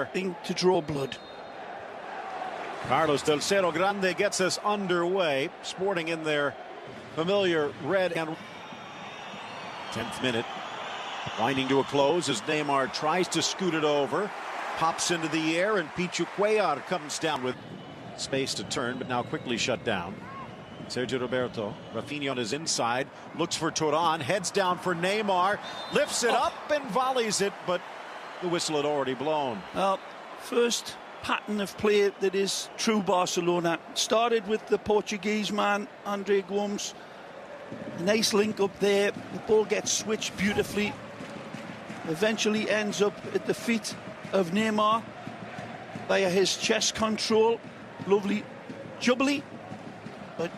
thing to draw blood. Carlos del Cerro Grande gets us underway. Sporting in their familiar red and 10th minute. Winding to a close as Neymar tries to scoot it over. Pops into the air and Pichu Cuellar comes down with space to turn, but now quickly shut down. Sergio Roberto, Rafinha on his inside, looks for Turan, heads down for Neymar, lifts it up and volleys it, but the whistle had already blown. Well, first pattern of play that is true Barcelona. Started with the Portuguese man, Andre Gomes. Nice link up there. The ball gets switched beautifully. Eventually ends up at the feet of Neymar via his chest control. Lovely jubbly, but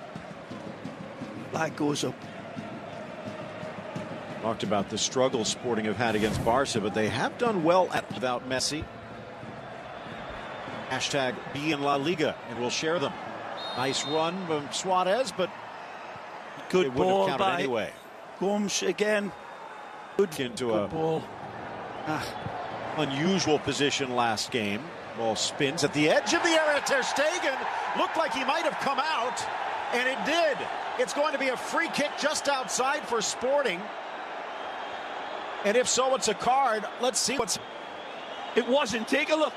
flag goes up. Talked about the struggle Sporting have had against Barca, but they have done well without Messi. Hashtag be in La Liga, and we'll share them. Nice run from Suarez, but good ball by anyway. Gomes again. Good ball. Unusual position last game. Ball spins at the edge of the area. Ter Stegen looked like he might have come out, and it did. It's going to be a free kick just outside for Sporting. And if so, it's a card. Let's see what's... It wasn't. Take a look.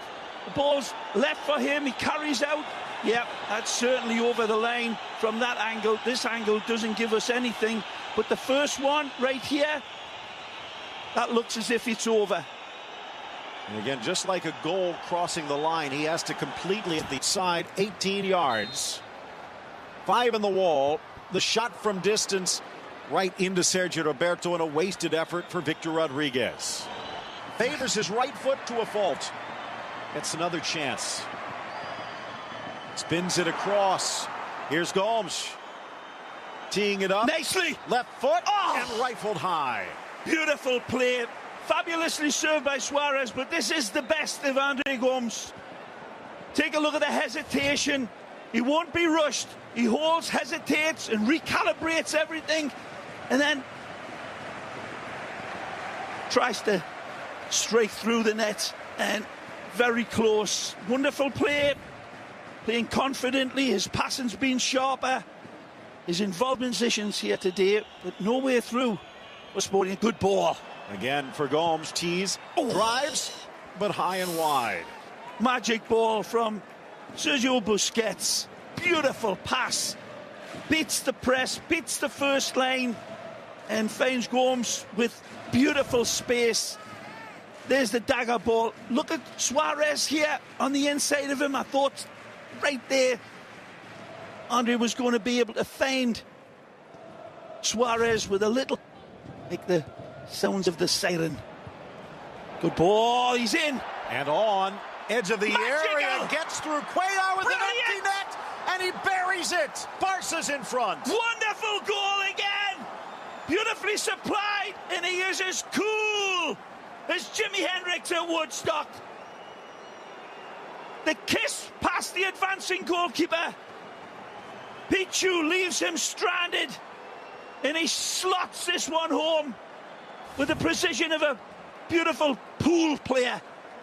The ball's left for him. He carries out. Yep, that's certainly over the line from that angle. This angle doesn't give us anything. But the first one right here, that looks as if it's over. And again, just like a goal crossing the line, he has to completely at the side, 18 yards. 5 in the wall. The shot from distance right into Sergio Roberto, and a wasted effort for Victor Rodriguez. Favors his right foot to a fault. Gets another chance. Spins it across. Here's Gomes. Teeing it up. Nicely. Left foot and rifled high. Beautiful play. Fabulously served by Suarez, but this is the best of Andre Gomes. Take a look at the hesitation. He won't be rushed. He holds, hesitates, and recalibrates everything, and then tries to strike through the net, and very close. Wonderful play. Playing confidently. His passing's been sharper. His involvement positions here today, but no way through. Was Sporting a good ball. Again for Gomes, tees, drives, but high and wide. Magic ball from Sergio Busquets. Beautiful pass. Beats the press, beats the first line, and finds Gomes with beautiful space. There's the dagger ball. Look at Suarez here on the inside of him. I thought right there Andre was going to be able to find Suarez with a little, like the sounds of the siren. Good ball, he's in. And on, edge of the Magical. area, gets through Cuellar with an empty net, and he buries it. Barca's in front. Wonderful goal again. Beautifully supplied, and he is as cool as Jimi Hendrix at Woodstock. The kiss past the advancing goalkeeper. Pichu leaves him stranded, and he slots this one home with the precision of a beautiful pool player.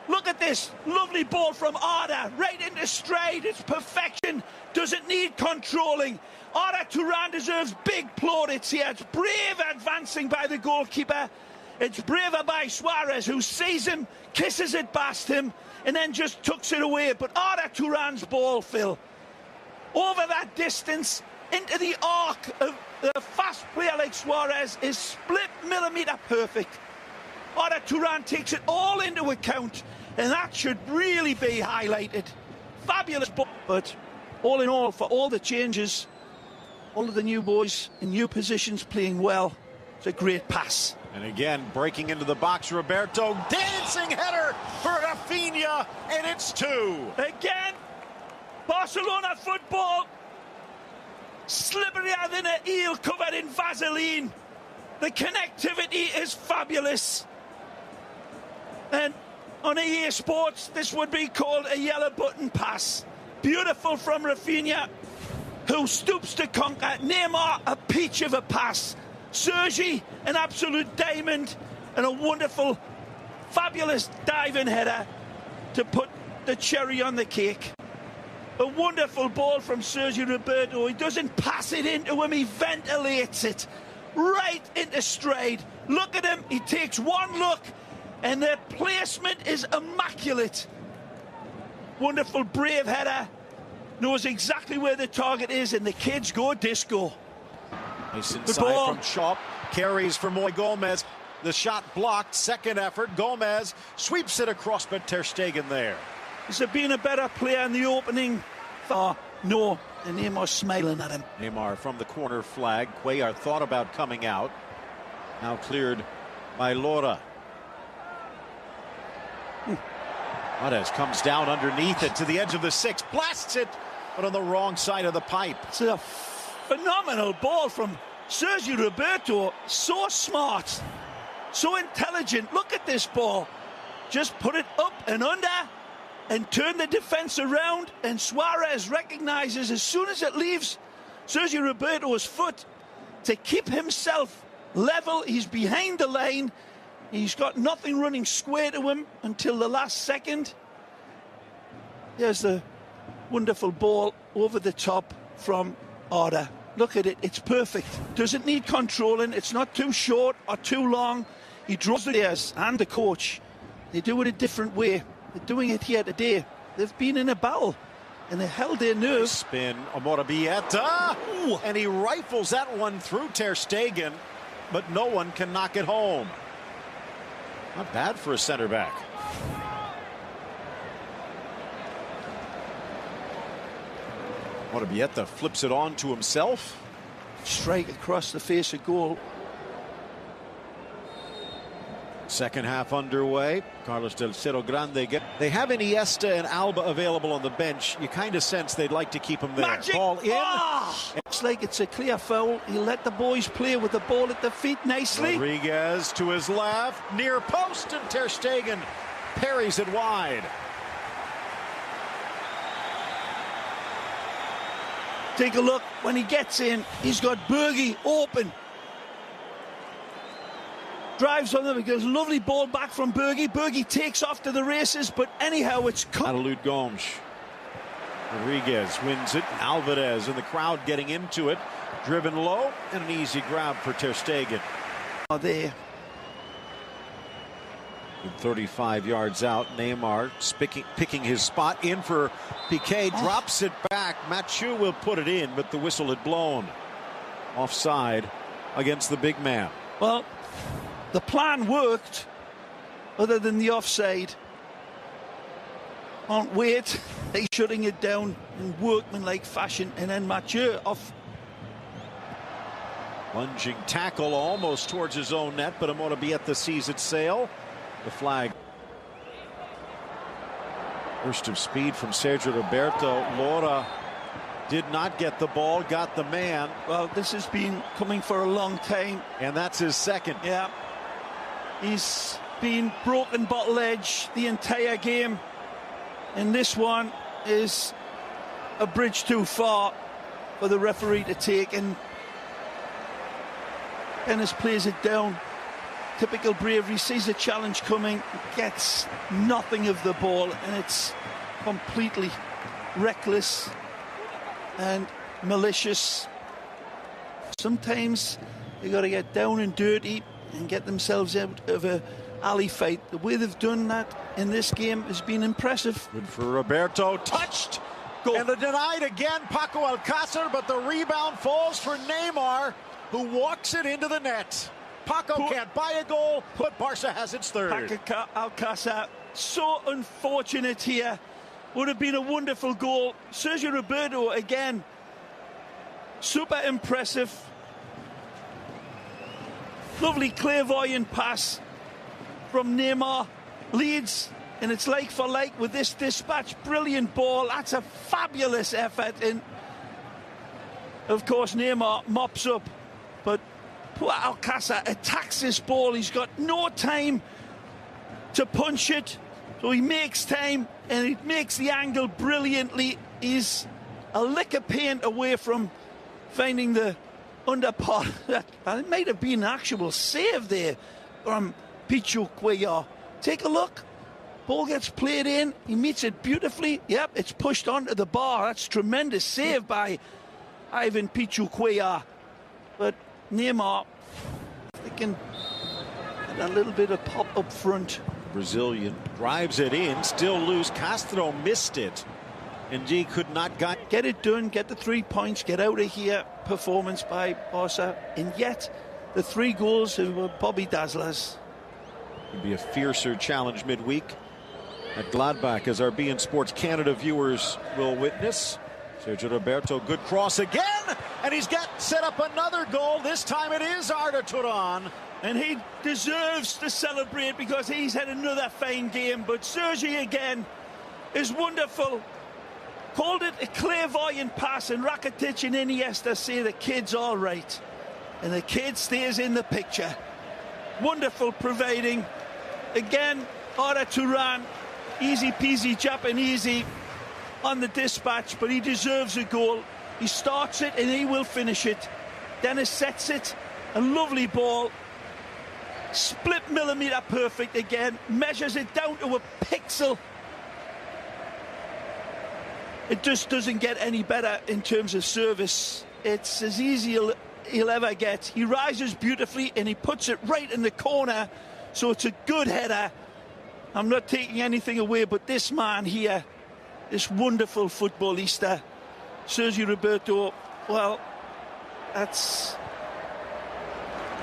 Look at this lovely ball from Arda, right into stride. It's perfection, doesn't need controlling. Arda Turan deserves big plaudits here. It's brave advancing by the goalkeeper. It's braver by Suarez, who sees him, kisses it past him, and then just tucks it away. But Arda Turan's ball, Phil, over that distance, into the arc of a fast player like Suarez, is split millimetre perfect. Arda Turan takes it all into account, and that should really be highlighted. Fabulous ball. But all in all, for all the changes, all of the new boys in new positions playing well, it's a great pass. And again, breaking into the box, Roberto, dancing header for Rafinha, and it's 2. Again, Barcelona football, slipperier than an eel covered in Vaseline. The connectivity is fabulous. And on EA Sports, this would be called a yellow button pass. Beautiful from Rafinha, who stoops to conquer. Neymar, a peach of a pass. Sergi, an absolute diamond, and a wonderful, fabulous diving header. to put the cherry on the cake. A wonderful ball from Sergio Roberto. He doesn't pass it into him, he ventilates it right into stride. Look at him, he takes one look and the placement is immaculate. Wonderful, brave header. Knows exactly where the target is, and the kids go disco. Nice inside from Chop. Carries for Goles. The shot blocked. Second effort. Goles sweeps it across, but Ter Stegen there. Has there been a better player in the opening? Oh, no. And Neymar's smiling at him. Neymar from the corner flag. Cuellar thought about coming out. Now cleared by Lora. Goles comes down underneath it to the edge of the 6. Blasts it, but on the wrong side of the pipe. It's a phenomenal ball from Sergio Roberto. So smart, so intelligent. Look at this ball. Just put it up and under and turn the defense around, and Suarez recognizes as soon as it leaves Sergio Roberto's foot to keep himself level. He's behind the line. He's got nothing running square to him until the last second. There's the wonderful ball over the top from Arda. Look at it, it's perfect. Doesn't need controlling, it's not too short or too long. He draws the players and the coach. They do it a different way. They're doing it here today. They've been in a battle and they held their nerve. Spin, Amorabieta, and he rifles that one through Ter Stegen, but no one can knock it home. Not bad for a center back. Amorabieta flips it on to himself. Strike across the face of goal. Second half underway. Carlos del Cerro Grande. They have Iniesta and Alba available on the bench. You kind of sense they'd like to keep them there. Magic. Ball in. Looks like it's a clear foul. He'll let the boys play with the ball at the feet nicely. Rodriguez to his left. Near post, and Ter Stegen parries it wide. Take a look. When he gets in, he's got Bergie open. Drives on them, he gets a lovely ball back from Bergie. Bergie takes off to the races, but anyhow, it's cut. Adelut Gomes. Rodriguez wins it. Alvarez in the crowd getting into it. Driven low, and an easy grab for Ter Stegen. There. 35 yards out, Neymar picking his spot in for Piqué. Drops it back. Mathieu will put it in, but the whistle had blown. Offside against the big man. Well, the plan worked, other than the offside. Can't wait. They shutting it down in workmanlike fashion, and then Mathieu off. Lunging tackle almost towards his own net, but Amorabieta sees it sail. The flag. Burst of speed from Sergio Roberto. Lora did not get the ball, got the man. Well, this has been coming for a long time. And that's his second. Yeah. He's been broken bottle edge the entire game. And this one is a bridge too far for the referee to take. And Ennis plays it down. Typical bravery, sees the challenge coming, gets nothing of the ball, and it's completely reckless and malicious. Sometimes they got to get down and dirty and get themselves out of a alley fight. The way they've done that in this game has been impressive. Good for Roberto. Touched. Goal. And denied again, Paco Alcácer, but the rebound falls for Neymar, who walks it into the net. Paco can't buy a goal, but Barca has its third. Paco Alcácer, so unfortunate here. Would have been a wonderful goal. Sergio Roberto again, super impressive. Lovely clairvoyant pass from Neymar. Leads, and it's like for like with this dispatch. Brilliant ball. That's a fabulous effort. And of course Neymar mops up, but poor Alcácer attacks this ball. He's got no time to punch it, so he makes time and he makes the angle brilliantly. He's a lick of paint away from finding the underpart. It might have been an actual save there from Pichu Cuellar. Take a look. Ball gets played in. He meets it beautifully. Yep, it's pushed onto the bar. That's tremendous save by Ivan Pichu. But Neymar, they can get a little bit of pop up front. Brazilian drives it in, still loose. Castro missed it. And G could not get it done, get the 3 points, get out of here. Performance by Barca. And yet, the 3 goals were Bobby Dazzlers. It'll be a fiercer challenge midweek at Gladbach, as our beIN Sports Canada viewers will witness. Sergio Roberto, good cross again, and he's got set up another goal. This time it is Arda Turan. And he deserves to celebrate because he's had another fine game. But Sergi again is wonderful. Called it a clairvoyant pass, and Rakitic and Iniesta say the kid's all right. And the kid stays in the picture. Wonderful providing. Again, Arda Turan, easy peasy Japanesey on the dispatch, but he deserves a goal. He starts it and he will finish it. Dennis sets it, a lovely ball. Split millimetre perfect again, measures it down to a pixel. It just doesn't get any better in terms of service. It's as easy as he'll ever get. He rises beautifully and he puts it right in the corner, so it's a good header. I'm not taking anything away, but this man here, this wonderful footballista, Sergio Roberto, well, that's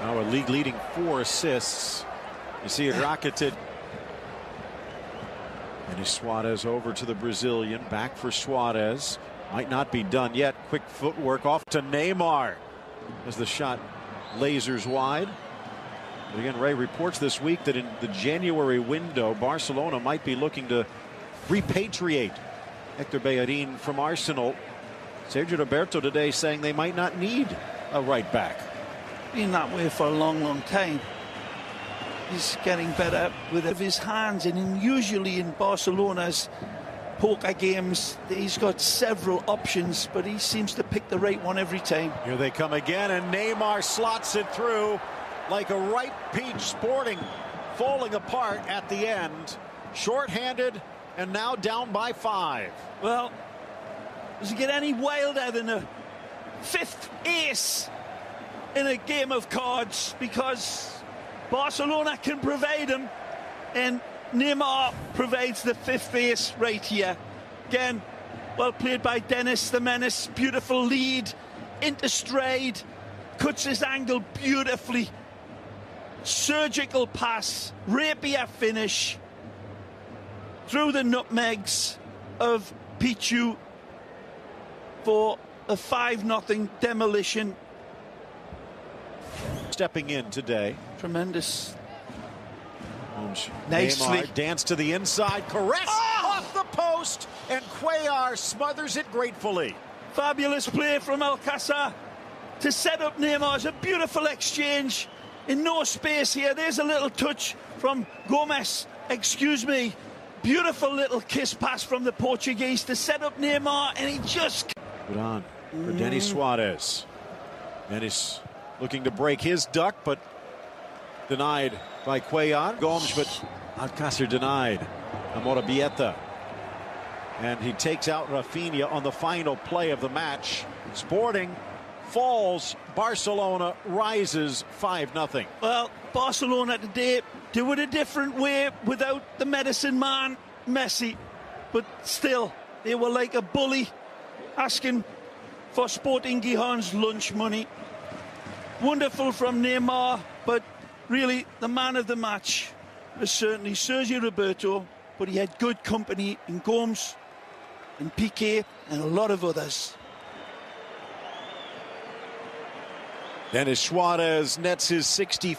now a league leading 4 assists. You see it rocketed. And is Suarez over to the Brazilian. Back for Suarez. Might not be done yet. Quick footwork off to Neymar as the shot lasers wide. But again, Ray reports this week that in the January window, Barcelona might be looking to repatriate Hector Bellerin from Arsenal. Sergio Roberto today saying they might not need a right back. Been that way for a long, long time. He's getting better with his hands, and usually in Barcelona's poker games, he's got several options, but he seems to pick the right one every time. Here they come again, and Neymar slots it through like a ripe peach. Sporting falling apart at the end. Short-handed and now down by 5. Well, does it get any wilder than a 5th ace in a game of cards? Because Barcelona can provide him, and Neymar provides the 5th ace right here. Again, well played by Dennis the Menace. Beautiful lead into stride, cuts his angle beautifully. Surgical pass, rapier finish through the nutmegs of Pichu for a 5-0 demolition. Stepping in today. Tremendous. Nicely. Neymar danced to the inside. Caress off the post, and Cuellar smothers it gratefully. Fabulous play from Alcázar to set up Neymar. It's a beautiful exchange in no space here. There's a little touch from Goles. Excuse me. Beautiful little kiss pass from the Portuguese to set up Neymar, and he just... Good on for Denis Suarez. Denis looking to break his duck, but denied by Cuellar. Gomes, but Alcázar denied. Amorabieta. And he takes out Rafinha on the final play of the match. Sporting falls. Barcelona rises 5-0. Well, Barcelona today do it a different way without the medicine man, Messi. But still, they were like a bully asking for Sporting Gijon's lunch money. Wonderful from Neymar, but really the man of the match was certainly Sergio Roberto, but he had good company in Gomes and Piqué and a lot of others. Denis Suarez nets his 61st.